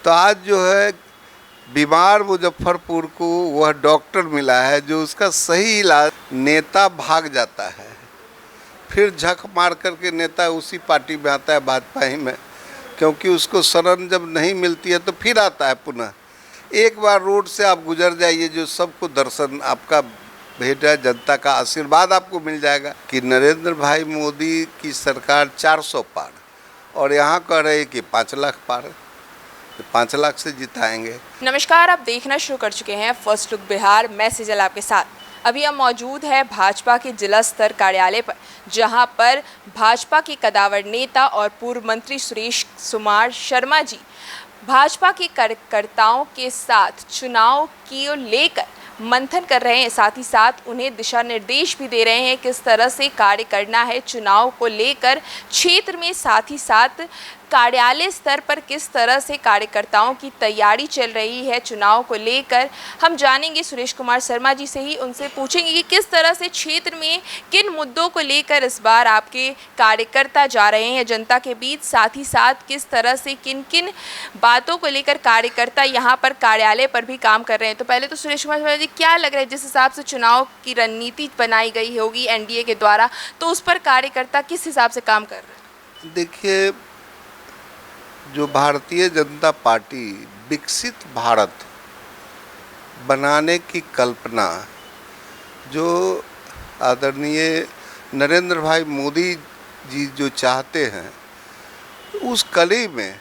तो आज जो है बीमार मुजफ्फरपुर को वह डॉक्टर मिला है जो उसका सही इलाज, नेता भाग जाता है फिर झक मार करके नेता उसी पार्टी में आता है, भाजपा ही में, क्योंकि उसको शरण जब नहीं मिलती है तो फिर आता है पुनः। एक बार रोड से आप गुजर जाइए, जो सबको दर्शन आपका भेंट है, जनता का आशीर्वाद आपको मिल जाएगा कि नरेंद्र भाई मोदी की सरकार 400 पार, और यहाँ कह रहे हैं कि 5 लाख पार, 5 लाख से जिताएंगे। नमस्कार, आप देखना शुरू कर चुके हैं फर्स्ट लुक बिहार। मैं सिजल आपके साथ। अभी हम मौजूद है भाजपा के जिला स्तर कार्यालय पर, जहां पर भाजपा के कदावर नेता और पूर्व मंत्री सुरेश कुमार शर्मा जी भाजपा के कार्यकर्ताओं के साथ चुनाव को लेकर मंथन कर रहे हैं। साथ ही साथ उन्हें दिशा निर्देश भी दे रहे हैं किस तरह से कार्य करना है चुनाव को लेकर क्षेत्र में। साथ ही साथ कार्यालय स्तर पर किस तरह से कार्यकर्ताओं की तैयारी चल रही है चुनाव को लेकर, हम जानेंगे सुरेश कुमार शर्मा जी से ही। उनसे पूछेंगे कि किस तरह से क्षेत्र में किन मुद्दों को लेकर इस बार आपके कार्यकर्ता जा रहे हैं जनता के बीच, साथ ही साथ किस तरह से किन किन बातों को लेकर कार्यकर्ता यहाँ पर कार्यालय पर भी काम कर रहे हैं। तो पहले तो सुरेश कुमार शर्मा जी, क्या लग रहा है जिस हिसाब से चुनाव की रणनीति बनाई गई होगी एनडीए के द्वारा, तो उस पर कार्यकर्ता किस हिसाब से काम कर रहे हैं? देखिए, जो भारतीय जनता पार्टी विकसित भारत बनाने की कल्पना जो आदरणीय नरेंद्र भाई मोदी जी जो चाहते हैं, उस कली में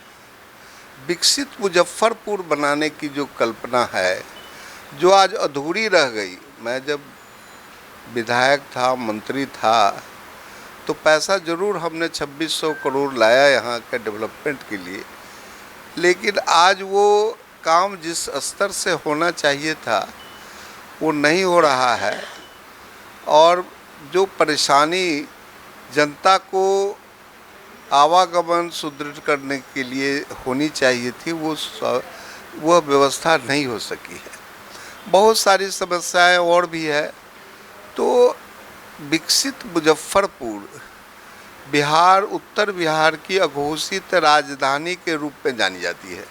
विकसित मुजफ्फरपुर बनाने की जो कल्पना है, जो आज अधूरी रह गई। मैं जब विधायक था, मंत्री था, तो पैसा जरूर हमने 2600 करोड़ लाया यहाँ के डेवलपमेंट के लिए, लेकिन आज वो काम जिस स्तर से होना चाहिए था वो नहीं हो रहा है। और जो परेशानी जनता को आवागमन सुदृढ़ करने के लिए होनी चाहिए थी, वो व्यवस्था नहीं हो सकी है। बहुत सारी समस्याएं और भी है। तो विकसित मुजफ्फरपुर बिहार, उत्तर बिहार की अघोषित राजधानी के रूप में जानी जाती है।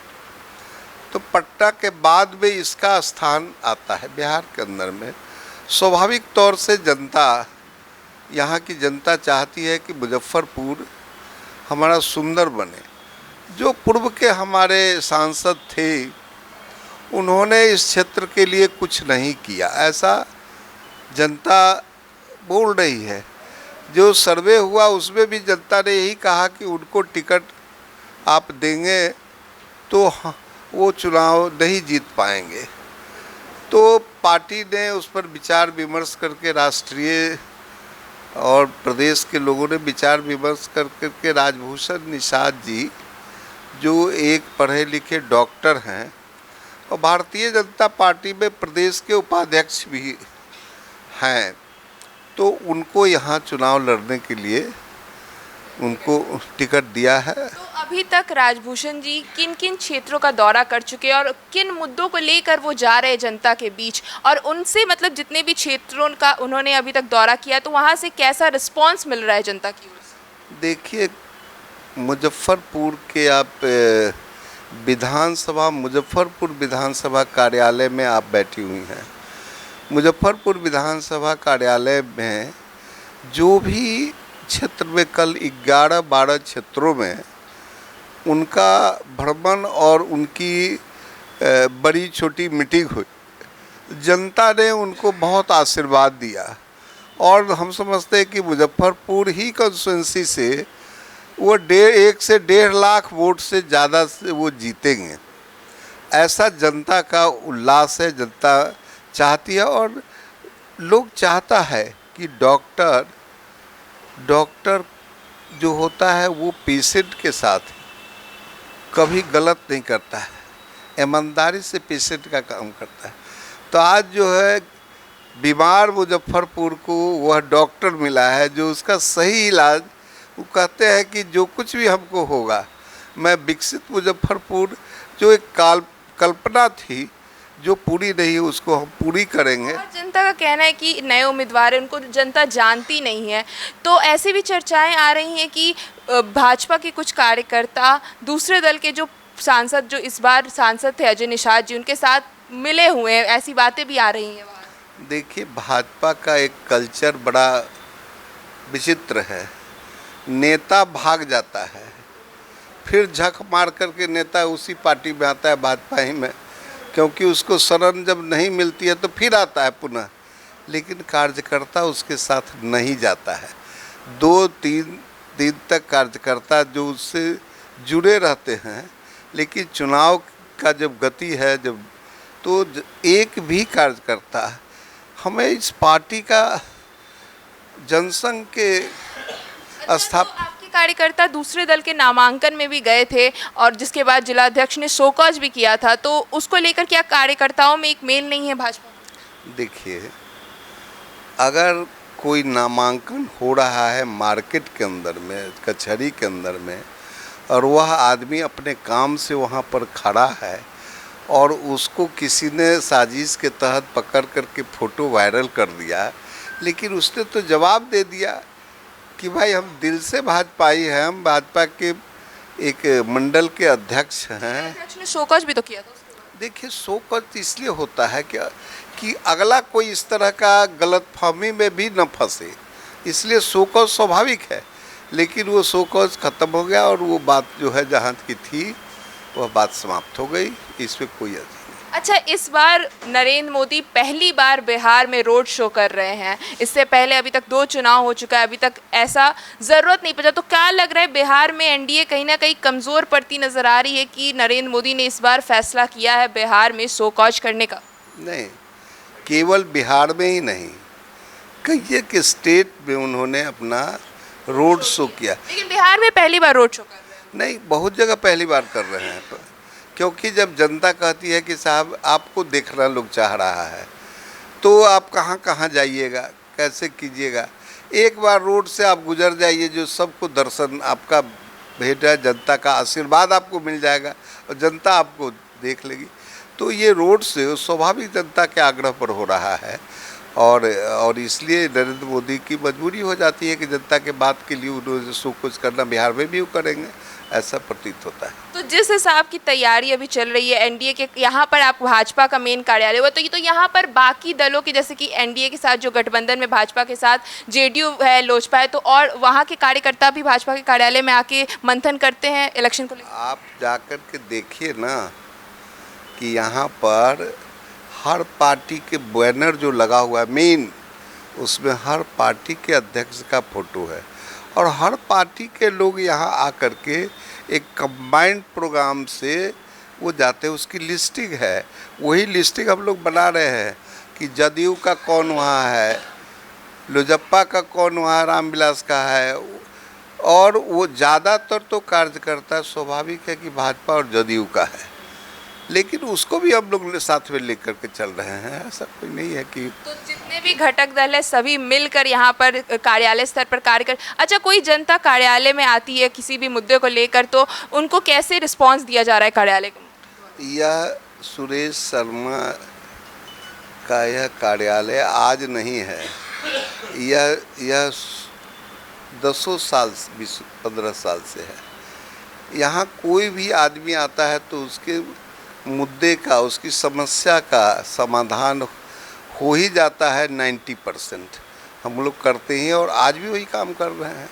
तो पटना के बाद में इसका स्थान आता है बिहार के अंदर में। स्वाभाविक तौर से जनता, यहाँ की जनता चाहती है कि मुजफ्फरपुर हमारा सुंदर बने। जो पूर्व के हमारे सांसद थे, उन्होंने इस क्षेत्र के लिए कुछ नहीं किया, ऐसा जनता बोल रही है। जो सर्वे हुआ उसमें भी जनता ने यही कहा कि उनको टिकट आप देंगे तो वो चुनाव नहीं जीत पाएंगे। तो पार्टी ने उस पर विचार विमर्श करके, राष्ट्रीय और प्रदेश के लोगों ने विचार विमर्श करके राजभूषण निषाद जी, जो एक पढ़े लिखे डॉक्टर हैं और भारतीय जनता पार्टी में प्रदेश के उपाध्यक्ष भी हैं, तो उनको यहाँ चुनाव लड़ने के लिए उनको टिकट दिया है। तो अभी तक राजभूषण जी किन किन क्षेत्रों का दौरा कर चुके हैं और किन मुद्दों को लेकर वो जा रहे हैं जनता के बीच, और उनसे मतलब जितने भी क्षेत्रों का उन्होंने अभी तक दौरा किया, तो वहाँ से कैसा रिस्पांस मिल रहा है जनता की ओर से? देखिए, मुजफ्फरपुर के आप मुजफ्फरपुर विधानसभा कार्यालय में आप बैठी हुई हैं। मुजफ्फरपुर विधानसभा कार्यालय में जो भी क्षेत्र में कल 11-12 क्षेत्रों में उनका भ्रमण और उनकी बड़ी छोटी मीटिंग हुई, जनता ने उनको बहुत आशीर्वाद दिया। और हम समझते हैं कि मुजफ्फरपुर ही कंस्टिट्यूंसी से वो 1 से 1.5 लाख वोट से ज़्यादा से वो जीतेंगे, ऐसा जनता का उल्लास है। जनता चाहती है और लोग चाहता है कि डॉक्टर जो होता है वो पेशेंट के साथ कभी गलत नहीं करता है, ईमानदारी से पेशेंट का काम करता है। तो आज जो है बीमार मुजफ्फरपुर को वह डॉक्टर मिला है जो उसका सही इलाज, वो कहते हैं कि जो कुछ भी हमको होगा, मैं विकसित मुजफ्फरपुर जो एक कल्पना थी जो पूरी नहीं, उसको हम पूरी करेंगे। और जनता का कहना है कि नए उम्मीदवार हैं, उनको जनता जानती नहीं है। तो ऐसे भी चर्चाएं आ रही हैं कि भाजपा के कुछ कार्यकर्ता दूसरे दल के जो सांसद जो इस बार सांसद थे अजय निषाद जी, उनके साथ मिले हुए हैं, ऐसी बातें भी आ रही हैं बाहर। देखिए, भाजपा का एक कल्चर बड़ा विचित्र है। नेता भाग जाता है, फिर झक मार करके नेता उसी पार्टी में आता है, भाजपा ही में, क्योंकि उसको शरण जब नहीं मिलती है तो फिर आता है पुनः। लेकिन कार्यकर्ता उसके साथ नहीं जाता है। 2-3 दिन तक कार्यकर्ता जो उससे जुड़े रहते हैं, लेकिन चुनाव का जब गति है, जब तो एक भी कार्यकर्ता हमें इस पार्टी का जनसंघ के स्थाप तो आपके कार्यकर्ता दूसरे दल के नामांकन में भी गए थे और जिसके बाद जिलाध्यक्ष ने शोकॉज भी किया था, तो उसको लेकर क्या कार्यकर्ताओं में एक मेल नहीं है भाजपा में? देखिए, अगर कोई नामांकन हो रहा है मार्केट के अंदर में, कचहरी के अंदर में, और वह आदमी अपने काम से वहाँ पर खड़ा है और उसको किसी ने साजिश के तहत पकड़ करके फ़ोटो वायरल कर दिया, लेकिन उसने तो जवाब दे दिया कि भाई हम दिल से भाजपाई हैं, हम भाजपा के एक मंडल के अध्यक्ष हैं। अध्यक्ष ने शोकॉज भी तो किया था उसके बाद। देखिए, शोकॉज इसलिए होता है कि अगला कोई इस तरह का गलतफहमी में भी न फंसे, इसलिए शोकॉज स्वाभाविक है। लेकिन वो शोकॉज ख़त्म हो गया और वो बात जो है जहाँ की थी वह बात समाप्त हो गई, इसमें कोई अर्थ नहीं। अच्छा, इस बार नरेंद्र मोदी पहली बार बिहार में रोड शो कर रहे हैं। इससे पहले अभी तक 2 चुनाव हो चुका है, अभी तक ऐसा ज़रूरत नहीं पड़ा। तो क्या लग रहा है, बिहार में एनडीए कहीं ना कहीं कमज़ोर पड़ती नज़र आ रही है कि नरेंद्र मोदी ने इस बार फैसला किया है बिहार में शो कॉज करने का? नहीं, केवल बिहार में ही नहीं, कई एक स्टेट में उन्होंने अपना रोड शो किया। लेकिन बिहार में पहली बार रोड शो कर रहे हैं। नहीं, बहुत जगह पहली बार कर रहे हैं, क्योंकि जब जनता कहती है कि साहब आपको देखना लोग चाह रहा है, तो आप कहाँ कहाँ जाइएगा, कैसे कीजिएगा। एक बार रोड से आप गुजर जाइए, जो सबको दर्शन आपका भेंट है, जनता का आशीर्वाद आपको मिल जाएगा और जनता आपको देख लेगी। तो ये रोड से स्वाभाविक जनता के आग्रह पर हो रहा है और इसलिए नरेंद्र मोदी की मजबूरी हो जाती है कि जनता के बात के लिए उन्होंने सब कुछ करना। बिहार में भी वो करेंगे, ऐसा प्रतीत होता है। तो जिस हिसाब की तैयारी अभी चल रही है एनडीए के, यहाँ पर आप भाजपा का मेन कार्यालय हुआ, तो ये तो यहाँ पर बाकी दलों के, जैसे कि एनडीए के साथ जो गठबंधन में भाजपा के साथ जेडीयू है, लोजपा है, तो और वहाँ के कार्यकर्ता भी भाजपा के कार्यालय में आके मंथन करते हैं इलेक्शन को लेकर। आप जाकर के देखिए ना कि यहाँ पर हर पार्टी के बैनर जो लगा हुआ है मेन, उसमें हर पार्टी के अध्यक्ष का फोटो है और हर पार्टी के लोग यहाँ आकर के एक कंबाइंड प्रोग्राम से वो जाते हैं। उसकी लिस्टिंग है, वही लिस्टिंग हम लोग बना रहे हैं कि जदयू का कौन वहाँ है, लोजपा का कौन वहाँ रामविलास का है, और वो ज़्यादातर तो कार्यकर्ता स्वाभाविक है कि भाजपा और जदयू का है, लेकिन उसको भी हम लोग साथ में लेकर के चल रहे हैं। ऐसा कोई नहीं है कि तो जितने भी घटक दल है सभी मिलकर यहाँ पर कार्यालय स्तर पर कार्य कर। अच्छा, कोई जनता कार्यालय में आती है किसी भी मुद्दे को लेकर, तो उनको कैसे रिस्पांस दिया जा रहा है कार्यालय को? यह सुरेश शर्मा का यह कार्यालय आज नहीं है, यह 10 साल 15 साल से है। यहाँ कोई भी आदमी आता है तो उसके मुद्दे का, उसकी समस्या का समाधान हो ही जाता है। 90% हम लोग करते हैं और आज भी वही काम कर रहे हैं।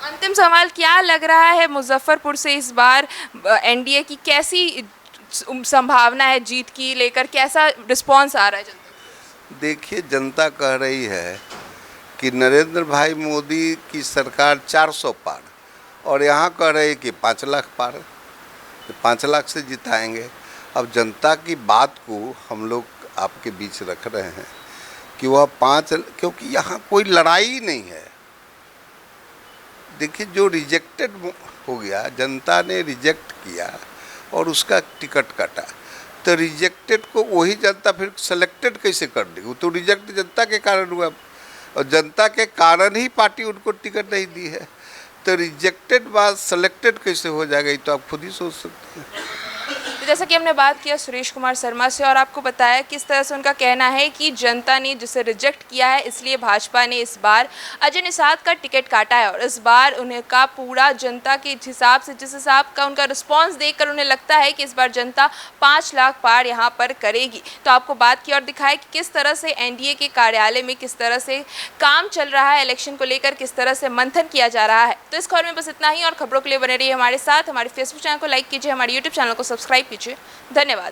अंतिम सवाल, क्या लग रहा है मुजफ्फरपुर से इस बार एनडीए की कैसी संभावना है जीत की लेकर, कैसा रिस्पांस आ रहा है जनता? देखिए, जनता कह रही है कि नरेंद्र भाई मोदी की सरकार 400 पार, और यहाँ कह रहे हैं कि 5 लाख पार, तो 5 लाख से जिताएंगे। अब जनता की बात को हम लोग आपके बीच रख रहे हैं कि वह 5, क्योंकि यहाँ कोई लड़ाई ही नहीं है। देखिए, जो रिजेक्टेड हो गया, जनता ने रिजेक्ट किया और उसका टिकट काटा, तो रिजेक्टेड को वही जनता फिर सेलेक्टेड कैसे कर देगी? वो तो रिजेक्ट जनता के कारण हुआ और जनता के कारण ही पार्टी उनको टिकट नहीं दी है। तो रिजेक्टेड बाद सेलेक्टेड कैसे हो जाएगा, ये तो आप खुद ही सोच सकते हैं। तो जैसा कि हमने बात किया सुरेश कुमार शर्मा से और आपको बताया किस तरह से उनका कहना है कि जनता ने जिसे रिजेक्ट किया है इसलिए भाजपा ने इस बार अजय निषाद का टिकट काटा है और इस बार उनका पूरा जनता के हिसाब से जिस हिसाब का उनका रिस्पांस देखकर उन्हें लगता है कि इस बार जनता 5 लाख पार यहाँ पर करेगी। तो आपको बात की और दिखाया कि किस तरह से एनडीए के कार्यालय में किस तरह से काम चल रहा है, इलेक्शन को लेकर किस तरह से मंथन किया जा रहा है। तो इस खबर में बस इतना ही और खबरों के लिए बने रहिए हमारे साथ। हमारे फेसबुक चैनल को लाइक कीजिए, हमारे यूट्यूब चैनल को सब्सक्राइब कीजिए। धन्यवाद।